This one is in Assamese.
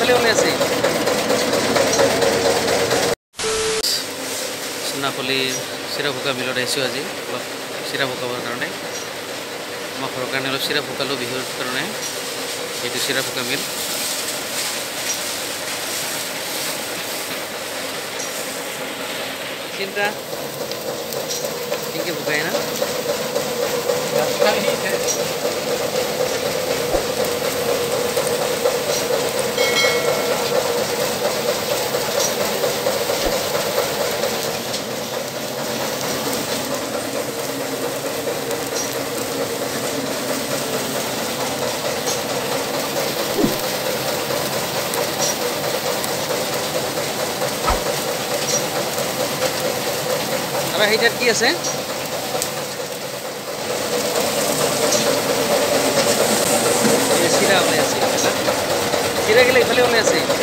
ইফালে ওলাই আছে সোনাপল্লীৰ চিৰা ভোকা মিলত আহিছোঁ আজি অলপ চিৰা ভোকাবৰ কাৰণে আমাৰ ঘৰৰ কাৰণে অলপ চিৰা ভোকালোঁ বিহুৰ কাৰণে এইটো চিৰা ভোকা মিল চিন্তা ঠিকে ভোকাই না আৰু সেইটাত কি আছে চিৰা ওলাই আছে চিৰা গেলে ইফালে ওলাই আছে